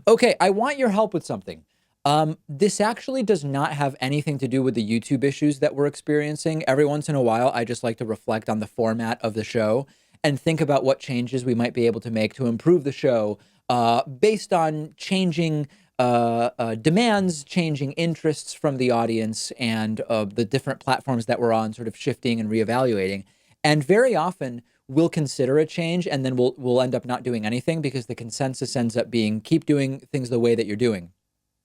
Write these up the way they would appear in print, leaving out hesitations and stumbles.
Okay, I want your help with something. This actually does not have anything to do with the YouTube issues that we're experiencing. Every once in a while, I just like to reflect on the format of the show and think about what changes we might be able to make to improve the show based on changing demands, changing interests from the audience, and the different platforms that we're on, sort of shifting and reevaluating. And very often, we'll consider a change and then we'll end up not doing anything because the consensus ends up being keep doing things the way that you're doing.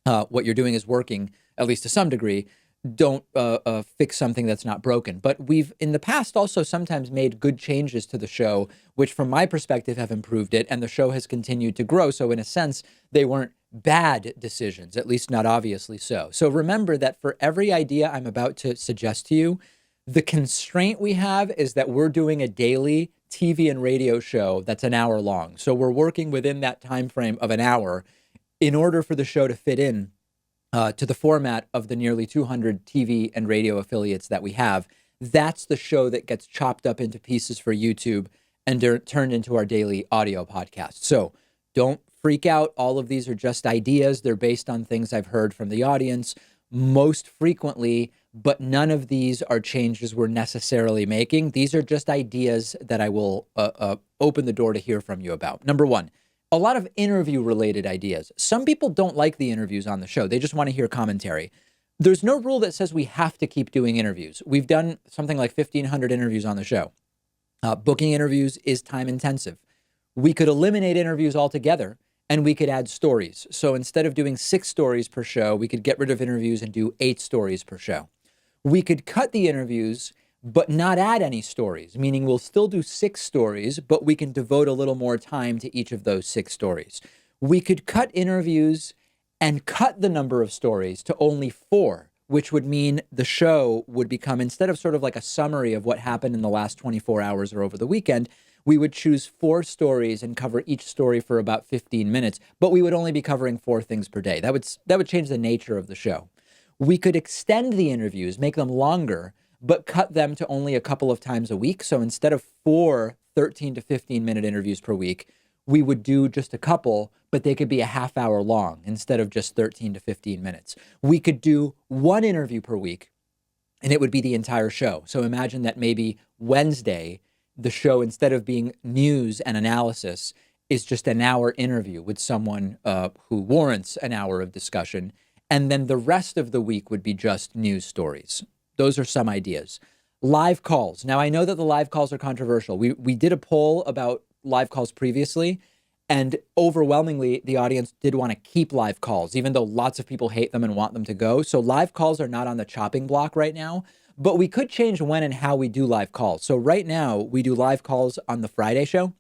What you're doing is working, at least to some degree. Don't fix something that's not broken. But we've in the past also sometimes made good changes to the show, which from my perspective have improved it, and the show has continued to grow. So in a sense, they weren't bad decisions, at least not obviously so. So remember that for every idea I'm about to suggest to you, the constraint we have is that we're doing a daily TV and radio show that's an hour long. So we're working within that time frame of an hour in order for the show to fit in to the format of the nearly 200 TV and radio affiliates that we have. That's the show that gets chopped up into pieces for YouTube and turned into our daily audio podcast. So don't freak out. All of these are just ideas. They're based on things I've heard from the audience most frequently, but none of these are changes we're necessarily making. These are just ideas that I will open the door to hear from you about. Number one, a lot of interview related ideas. Some people don't like the interviews on the show. They just want to hear commentary. There's no rule that says we have to keep doing interviews. We've done something like 1,500 interviews on the show. Booking interviews is time intensive. We could eliminate interviews altogether and we could add stories. So instead of doing 6 stories per show, we could get rid of interviews and do 8 stories per show. We could cut the interviews, but not add any stories, meaning we'll still do 6 stories, but we can devote a little more time to each of those 6 stories. We could cut interviews and cut the number of stories to only 4, which would mean the show would become, instead of sort of like a summary of what happened in the last 24 hours or over the weekend, we would choose 4 stories and cover each story for about 15 minutes, but we would only be covering 4 things per day. That would change the nature of the show. We could extend the interviews, make them longer, but cut them to only a couple of times a week. So instead of 4 13 to 15 minute interviews per week, we would do just a couple, but they could be a half hour long instead of just 13 to 15 minutes. We could do 1 interview per week and it would be the entire show. So imagine that maybe Wednesday, the show, instead of being news and analysis, is just an hour interview with someone who warrants an hour of discussion. And then the rest of the week would be just news stories. Those are some ideas. Live calls. Now, I know that the live calls are controversial. We did a poll about live calls previously, and overwhelmingly, the audience did want to keep live calls, even though lots of people hate them and want them to go. So live calls are not on the chopping block right now, but we could change when and how we do live calls. So right now, we do live calls on the Friday show,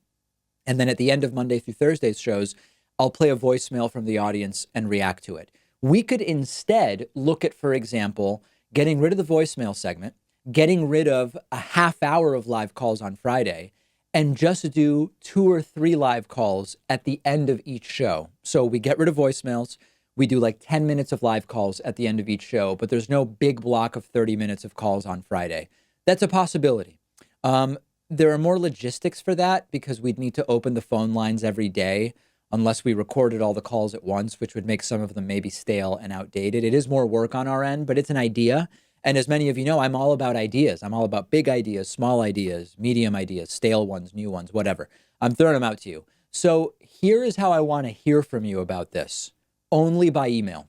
and then at the end of Monday through Thursday's shows, I'll play a voicemail from the audience and react to it. We could instead look at, for example, getting rid of the voicemail segment, getting rid of a half hour of live calls on Friday, and just do 2 or 3 live calls at the end of each show. So we get rid of voicemails. We do like 10 minutes of live calls at the end of each show, but there's no big block of 30 minutes of calls on Friday. That's a possibility. There are more logistics for that because we'd need to open the phone lines every day unless we recorded all the calls at once, which would make some of them maybe stale and outdated. It is more work on our end, but it's an idea. And as many of you know, I'm all about ideas. I'm all about big ideas, small ideas, medium ideas, stale ones, new ones, whatever. I'm throwing them out to you. So here is how I want to hear from you about this, only by email.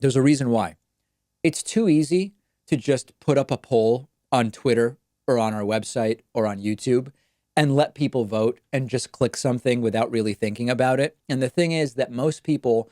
There's a reason why. It's too easy to just put up a poll on Twitter or on our website or on YouTube and let people vote and just click something without really thinking about it. And the thing is that most people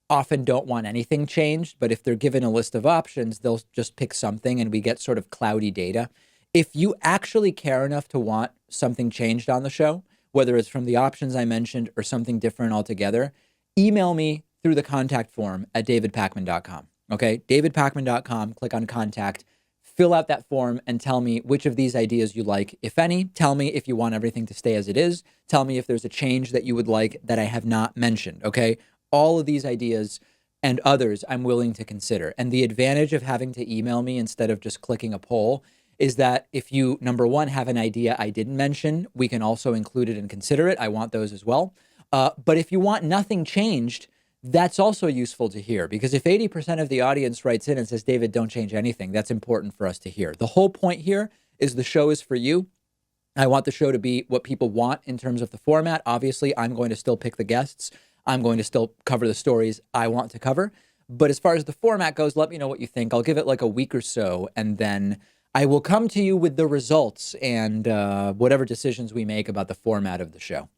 often don't want anything changed, but if they're given a list of options, they'll just pick something and we get sort of cloudy data. If you actually care enough to want something changed on the show, whether it's from the options I mentioned or something different altogether, email me through the contact form at davidpakman.com. Okay, davidpakman.com, click on contact, fill out that form and tell me which of these ideas you like, if any. Tell me if you want everything to stay as it is. Tell me if there's a change that you would like that I have not mentioned, okay? All of these ideas and others I'm willing to consider. And the advantage of having to email me instead of just clicking a poll is that if you, number one, have an idea I didn't mention, we can also include it and consider it. I want those as well. But if you want nothing changed, That's also useful to hear, because if 80% of the audience writes in and says, David, don't change anything, that's important for us to hear. The whole point here is the show is for you. I want the show to be what people want in terms of the format. Obviously, I'm going to still pick the guests. I'm going to still cover the stories I want to cover. But as far as the format goes, let me know what you think. I'll give it like a week or so, and then I will come to you with the results and whatever decisions we make about the format of the show.